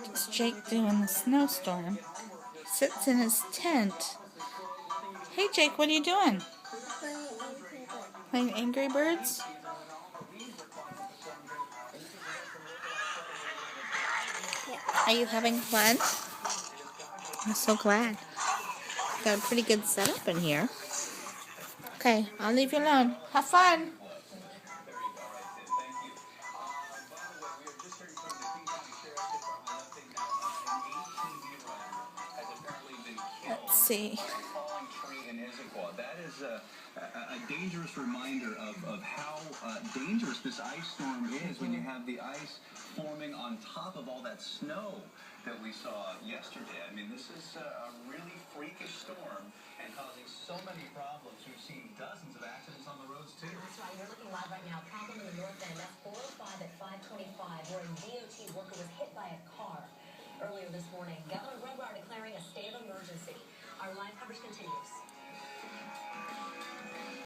It's Jake doing the snowstorm. Sits in his tent. Hey Jake, what are you doing? Playing Angry Birds? Are you having fun? I'm so glad. Got a pretty good setup in here. Okay, I'll leave you alone. Have fun! Let's see. That is a dangerous reminder of how dangerous this ice storm is when you have the ice forming on top of all that snow that we saw yesterday. I mean, this is a really freakish storm and causing so many problems. We've seen dozens of accidents on the roads, too. That's right. You're looking live right now. Problem in the north end. That's 405 at 525, where a DOT worker was hit by a car. Earlier this morning, Governor Gregoire declaring a state of emergency. Our live coverage continues.